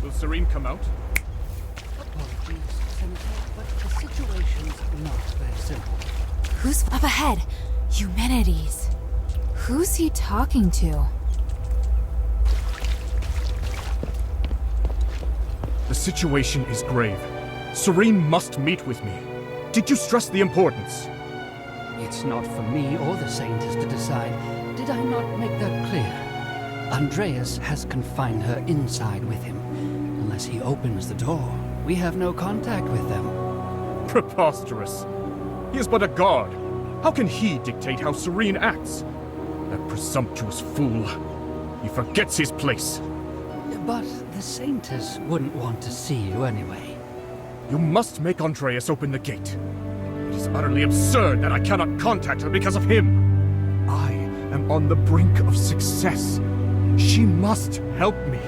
Will Serene come out? Apologies, Senator, but the situation's not very simple. Who's up ahead? Eumenides. Who's he talking to? The situation is grave. Serene must meet with me. Did you stress the importance? It's not for me or the Saints to decide. Did I not make that clear? Andreas has confined her inside with him. Unless he opens the door, we have no contact with them. Preposterous. He is but a guard. How can he dictate how Serene acts? That presumptuous fool. He forgets his place. But the Saintess wouldn't want to see you anyway. You must make Andreas open the gate. It is utterly absurd that I cannot contact her because of him. I am on the brink of success. She must help me.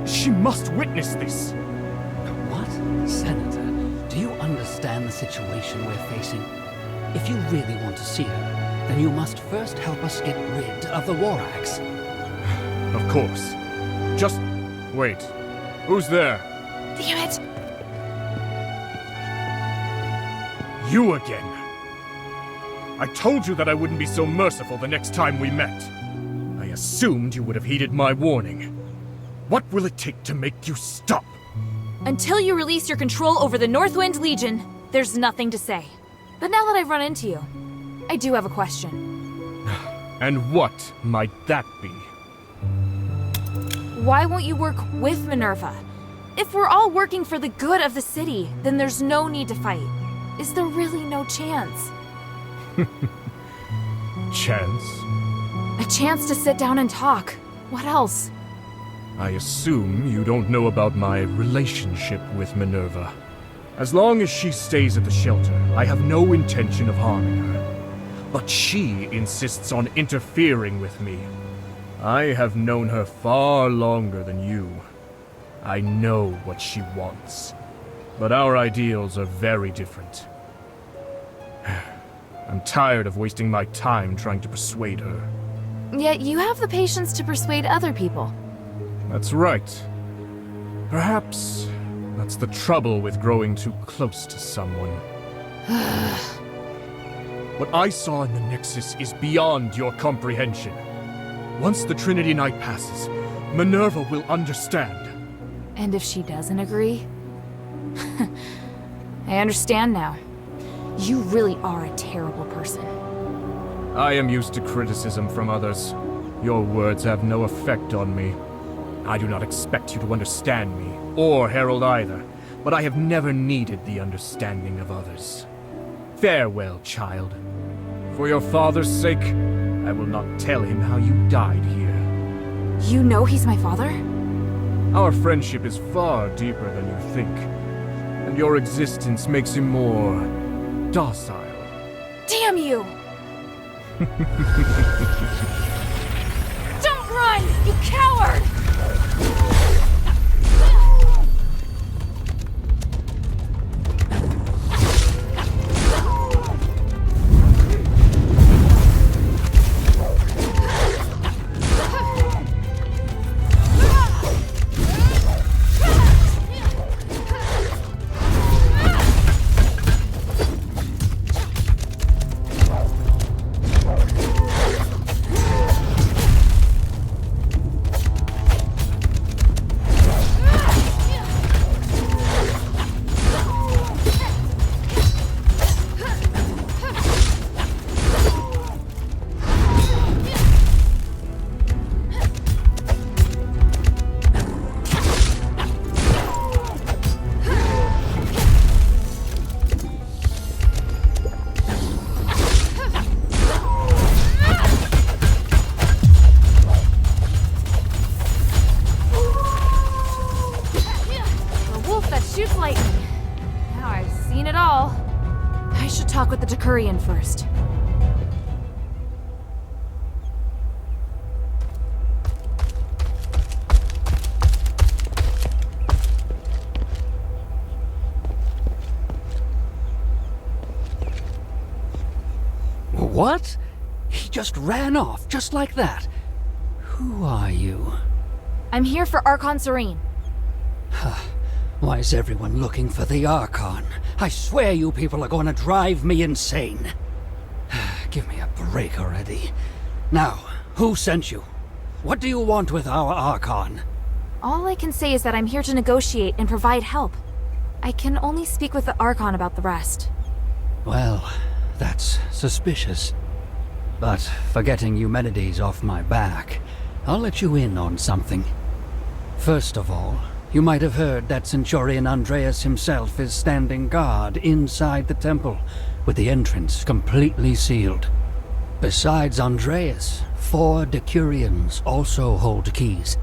She must witness this. What? Senator, do you understand the situation we're facing? If you really want to see her, then you must first help us get rid of the War Axe. Of course. Just wait. Who's there? Damn it! You again. I told you that I wouldn't be so merciful the next time we met. I assumed you would have heeded my warning. What will it take to make you stop? Until you release your control over the Northwind Legion, there's nothing to say. But now that I've run into you, I do have a question. And what might that be? Why won't you work with Minerva? If we're all working for the good of the city, then there's no need to fight. Is there really no chance? Chance? A chance to sit down and talk. What else? I assume you don't know about my relationship with Minerva. As long as she stays at the shelter, I have no intention of harming her. But she insists on interfering with me. I have known her far longer than you. I know what she wants. But our ideals are very different. I'm tired of wasting my time trying to persuade her. Yet you have the patience to persuade other people. That's right. Perhaps that's the trouble with growing too close to someone. What I saw in the Nexus is beyond your comprehension. Once the Trinity Night passes, Minerva will understand. And if she doesn't agree? I understand now. You really are a terrible person. I am used to criticism from others. Your words have no effect on me. I do not expect you to understand me, or Harold either, but I have never needed the understanding of others. Farewell, child. For your father's sake, I will not tell him how you died here. You know he's my father? Our friendship is far deeper than you think, and your existence makes him more docile. Damn you! Don't run, you coward! Shoots lightning. Now I've seen it all. I should talk with the Decurion first. What? He just ran off, just like that. Who are you? I'm here for Archon Serene. Why is everyone looking for the Archon? I swear you people are going to drive me insane. Give me a break already. Now, who sent you? What do you want with our Archon? All I can say is that I'm here to negotiate and provide help. I can only speak with the Archon about the rest. Well, that's suspicious. But for getting Eumenides off my back, I'll let you in on something. First of all, you might have heard that Centurion Andreas himself is standing guard inside the temple, with the entrance completely sealed. Besides Andreas, 4 Decurions also hold keys.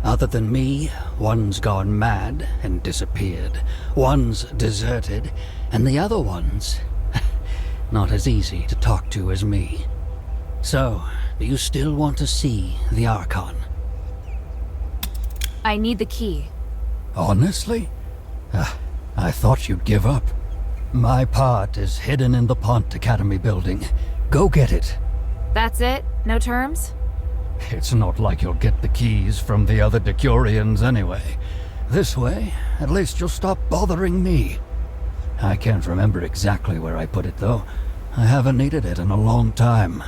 Other than me, one's gone mad and disappeared, one's deserted, and the other one's not as easy to talk to as me. So, do you still want to see the Archon? I need the key. Honestly? I thought you'd give up. My part is hidden in the Pont Academy building. Go get it. That's it? No terms? It's not like you'll get the keys from the other Decurions anyway. This way, at least you'll stop bothering me. I can't remember exactly where I put it, though. I haven't needed it in a long time.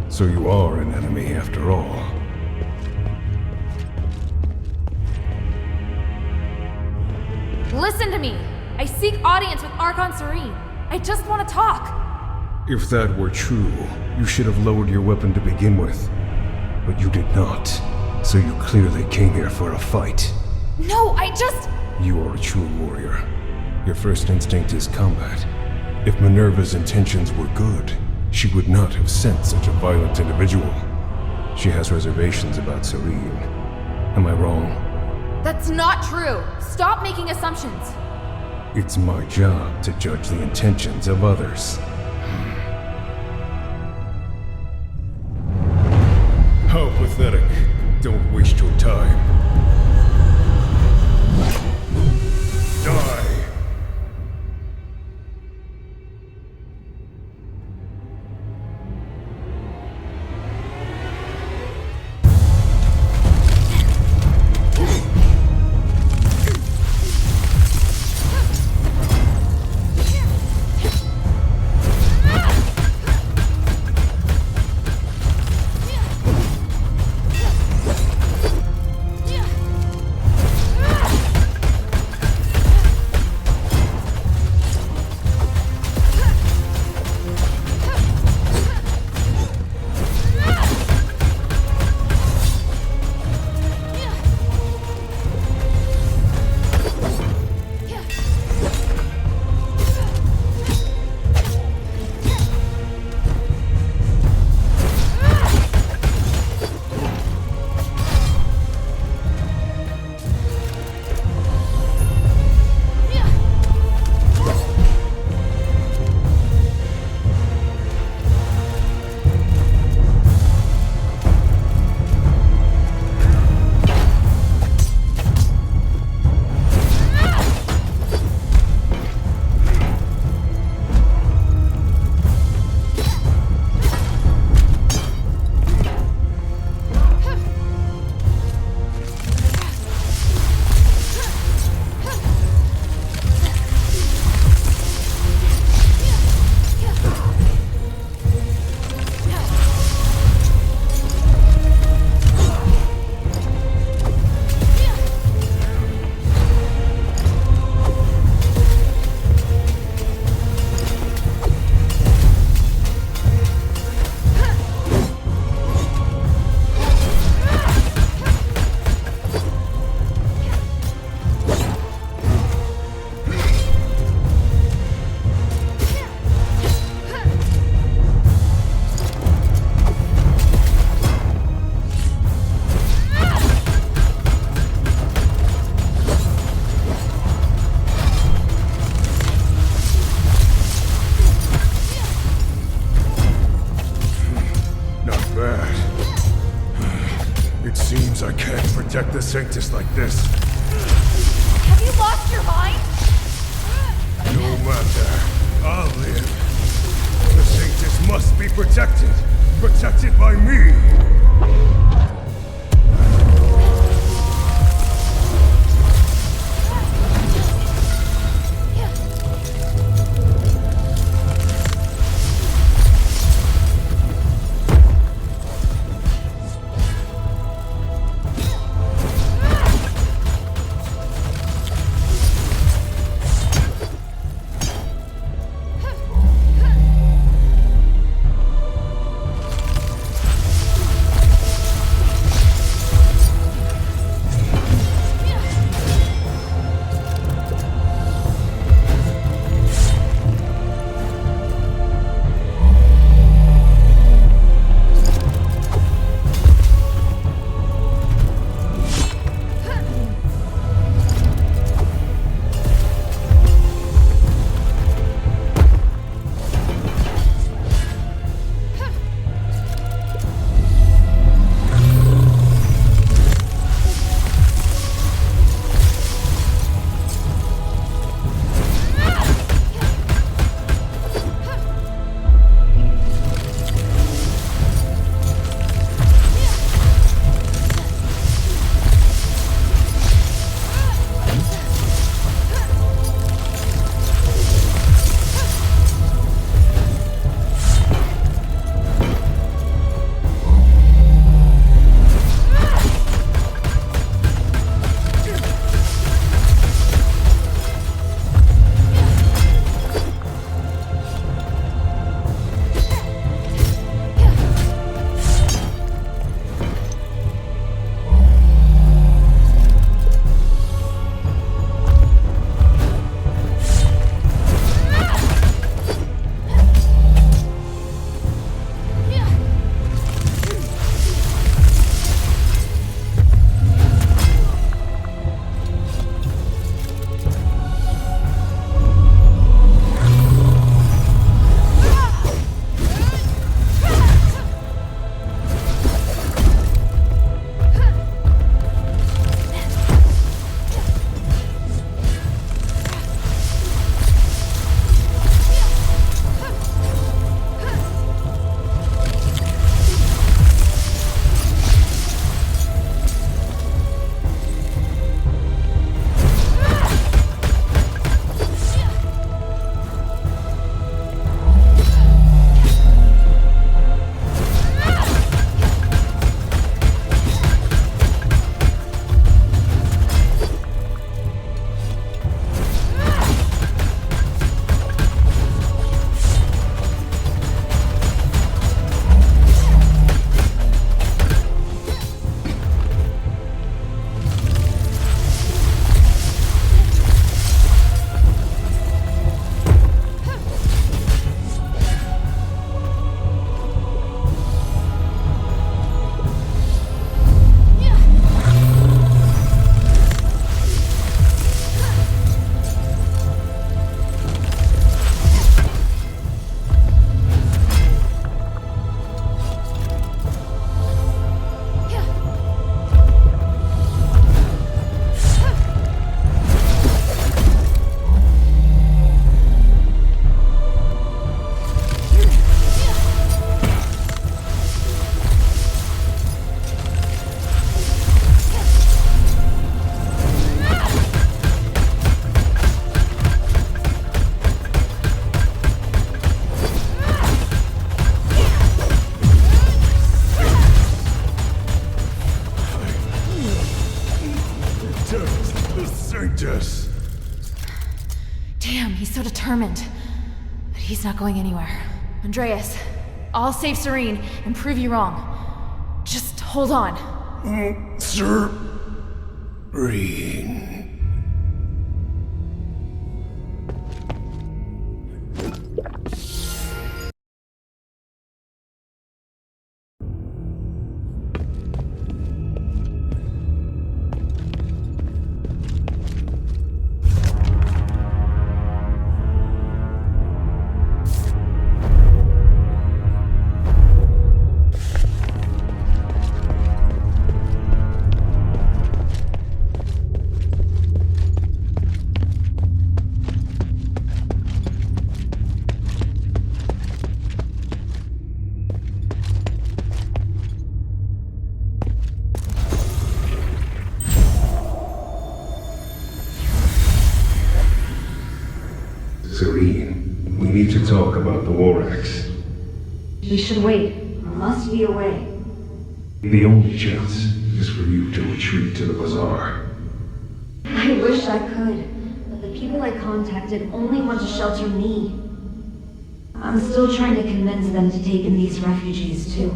So you are an enemy after all. Listen to me! I seek audience with Archon Serene. I just want to talk. If that were true, you should have lowered your weapon to begin with. But you did not. So you clearly came here for a fight. No, I just... You are a true warrior. Your first instinct is combat. If Minerva's intentions were good, she would not have sent such a violent individual. She has reservations about Serene. Am I wrong? That's not true. Stop making assumptions. It's my job to judge the intentions of others. How pathetic. Don't waste your time. Die! seems I can't protect the Sanctus like this. Have you lost your mind? No matter. I'll live. The Sanctus must be protected. Protected by me. Sanctus! Damn, he's so determined. But he's not going anywhere. Andreas, I'll save Serene and prove you wrong. Just hold on. Serene. Rex. We should wait. There must be a way. The only chance is for you to retreat to the bazaar. I wish I could, but the people I contacted only want to shelter me. I'm still trying to convince them to take in these refugees too.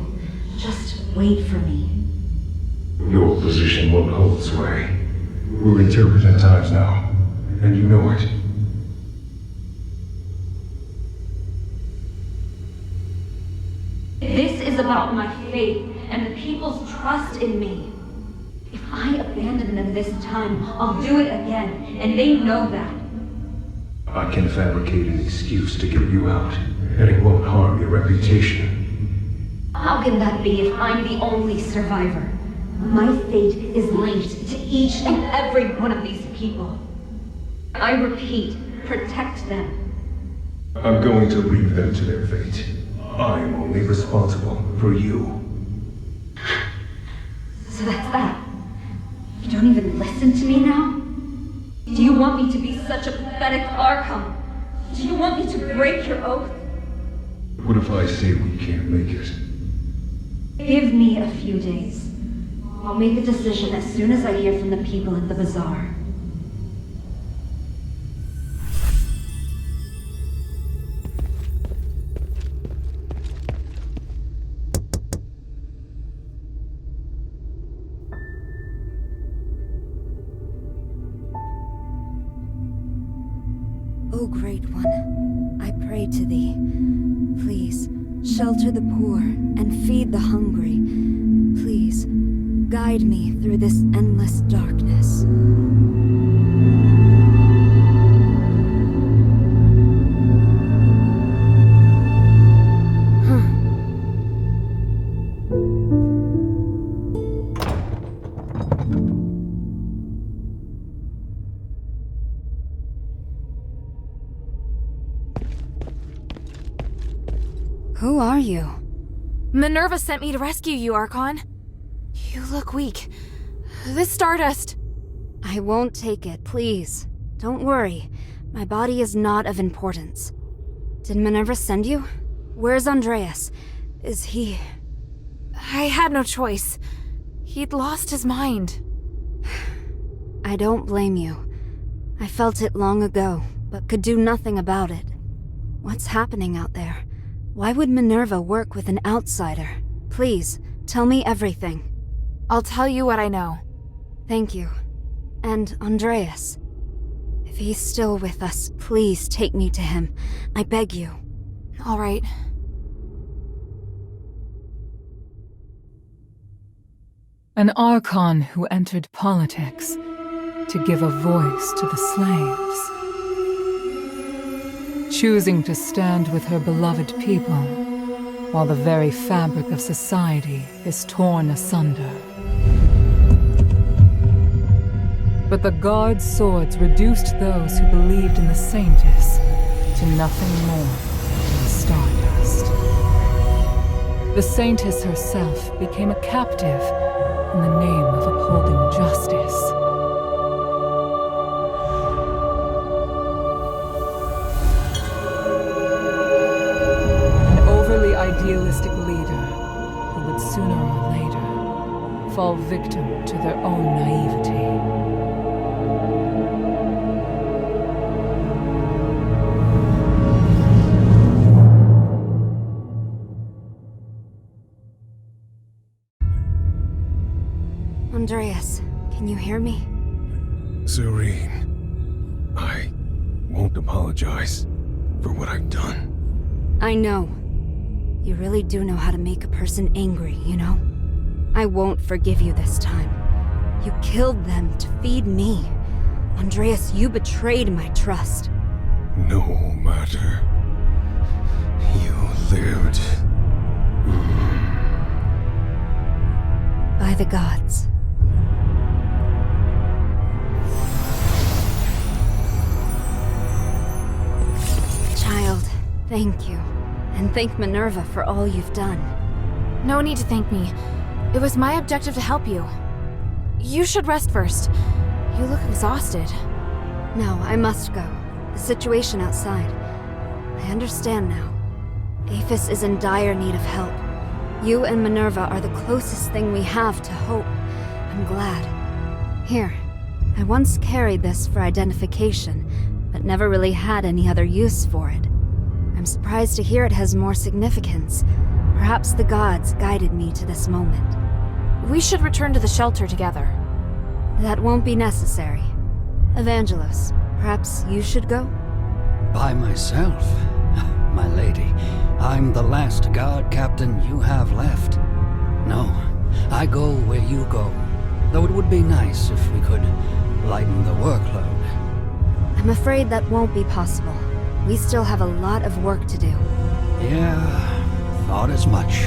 Just wait for me. Your position won't hold sway. We're in turbulent times now, and you know it. This is about my faith and the people's trust in me. If I abandon them this time, I'll do it again, and they know that. I can fabricate an excuse to get you out, and it won't harm your reputation. How can that be if I'm the only survivor? My fate is linked to each and every one of these people. I repeat, protect them. I'm going to leave them to their fate. I am only responsible for you. So that's that. You don't even listen to me now? Do you want me to be such a pathetic Archon? Do you want me to break your oath? What if I say we can't make it? Give me a few days. I'll make a decision as soon as I hear from the people at the bazaar. O Great One, I pray to thee. Please, shelter the poor and feed the hungry. Please, guide me through this endless darkness. Who are you? Minerva sent me to rescue you, Archon. You look weak. This stardust... I won't take it, please. Don't worry. My body is not of importance. Did Minerva send you? Where's Andreas? Is he... I had no choice. He'd lost his mind. I don't blame you. I felt it long ago, but could do nothing about it. What's happening out there? Why would Minerva work with an outsider? Please, tell me everything. I'll tell you what I know. Thank you. And Andreas. If he's still with us, please take me to him. I beg you. All right. An Archon who entered politics to give a voice to the slaves. Choosing to stand with her beloved people while the very fabric of society is torn asunder. But the Guard's swords reduced those who believed in the Saintess to nothing more than stardust. The Saintess herself became a captive in the name of upholding justice. An overly idealistic leader who would sooner or later fall victim to their own naivety. Andreas, can you hear me? Serene, I won't apologize for what I've done. I know. You really do know how to make a person angry, you know? I won't forgive you this time. You killed them to feed me. Andreas, you betrayed my trust. No matter. You lived. By the gods. Child, thank you. And thank Minerva for all you've done. No need to thank me. It was my objective to help you. You should rest first. You look exhausted. No, I must go. The situation outside. I understand now. Aphis is in dire need of help. You and Minerva are the closest thing we have to hope. I'm glad. Here, I once carried this for identification, but never really had any other use for it. I'm surprised to hear it has more significance. Perhaps the gods guided me to this moment. We should return to the shelter together. That won't be necessary. Evangelos, perhaps you should go? By myself? My lady, I'm the last guard captain you have left. No, I go where you go. Though it would be nice if we could lighten the workload. I'm afraid that won't be possible. We still have a lot of work to do. Yeah, thought as much.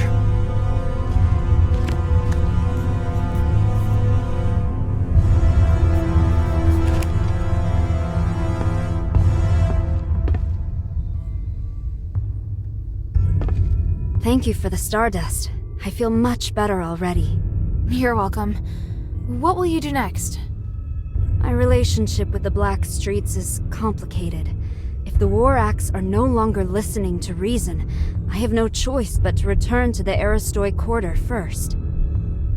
Thank you for the stardust. I feel much better already. You're welcome. What will you do next? My relationship with the Black Streets is complicated. If the War Acts are no longer listening to reason, I have no choice but to return to the Aristoi Quarter first.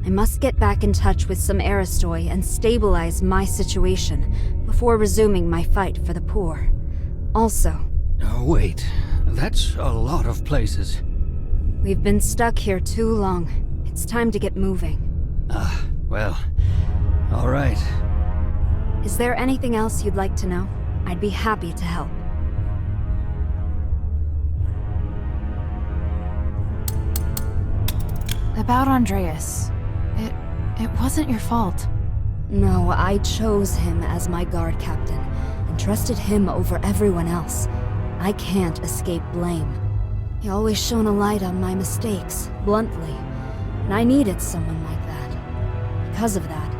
I must get back in touch with some Aristoi and stabilize my situation before resuming my fight for the poor. Also... Oh, wait. That's a lot of places. We've been stuck here too long. It's time to get moving. Well, all right. Is there anything else you'd like to know? I'd be happy to help. About Andreas. It wasn't your fault. No, I chose him as my guard captain, and trusted him over everyone else. I can't escape blame. He always shone a light on my mistakes, bluntly, and I needed someone like that. Because of that,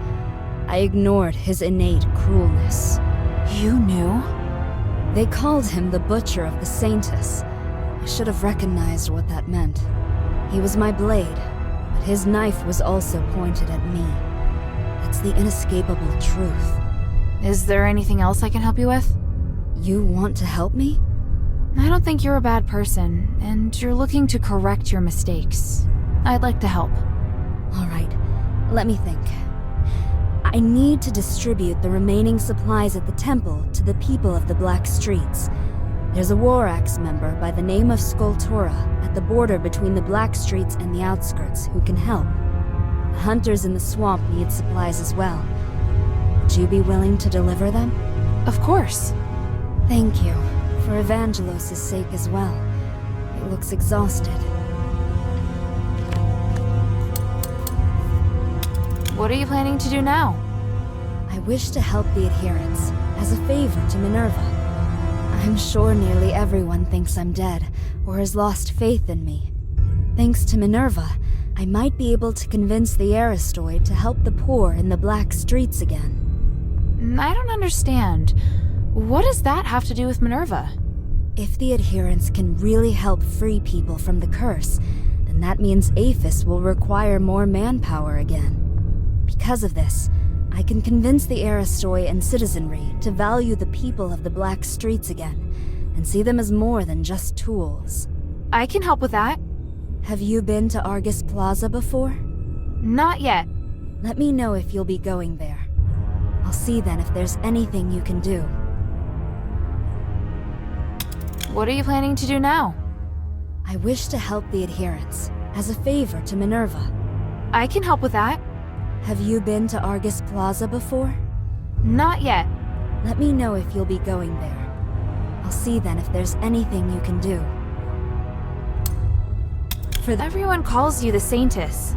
I ignored his innate cruelness. You knew? They called him the Butcher of the Saintess. I should have recognized what that meant. He was my blade, but his knife was also pointed at me. That's the inescapable truth. Is there anything else I can help you with? You want to help me? I don't think you're a bad person, and you're looking to correct your mistakes. I'd like to help. All right, let me think. I need to distribute the remaining supplies at the temple to the people of the Black Streets. There's a War Axe member by the name of Skultura at the border between the Black Streets and the outskirts who can help. The hunters in the swamp need supplies as well. Would you be willing to deliver them? Of course. Thank you. For Evangelos' sake as well. He looks exhausted. What are you planning to do now? I wish to help the adherents, as a favor to Minerva. I'm sure nearly everyone thinks I'm dead, or has lost faith in me. Thanks to Minerva, I might be able to convince the Aristoi to help the poor in the Black Streets again. I don't understand. What does that have to do with Minerva? If the adherents can really help free people from the curse, then that means Aphis will require more manpower again. Because of this, I can convince the Aristoi and citizenry to value the people of the Black Streets again, and see them as more than just tools. I can help with that. Have you been to Argus Plaza before? Not yet. Let me know if you'll be going there. I'll see then if there's anything you can do. What are you planning to do now? I wish to help the adherents, as a favor to Minerva. I can help with that. Have you been to Argus Plaza before? Not yet. Let me know if you'll be going there. I'll see then if there's anything you can do. Everyone calls you the Saintess.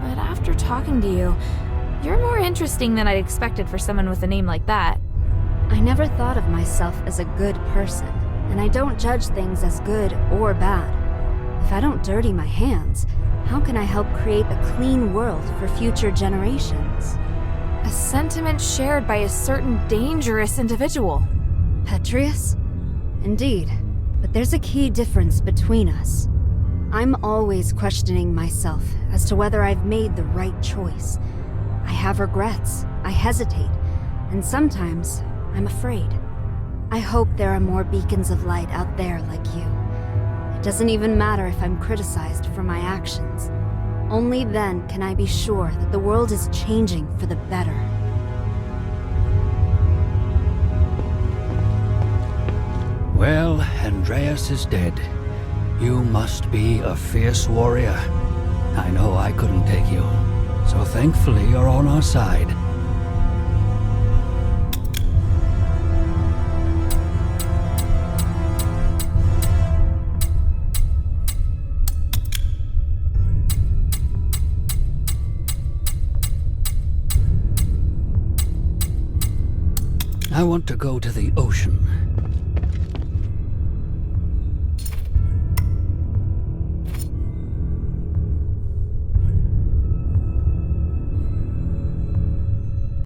But after talking to you, you're more interesting than I'd expected for someone with a name like that. I never thought of myself as a good person, and I don't judge things as good or bad. If I don't dirty my hands, how can I help create a clean world for future generations? A sentiment shared by a certain dangerous individual. Petrius? Indeed, but there's a key difference between us. I'm always questioning myself as to whether I've made the right choice. I have regrets, I hesitate, and sometimes I'm afraid. I hope there are more beacons of light out there like you. It doesn't even matter if I'm criticized for my actions. Only then can I be sure that the world is changing for the better. Well, Andreas is dead. You must be a fierce warrior. I know I couldn't take you, so thankfully you're on our side. I want to go to the ocean.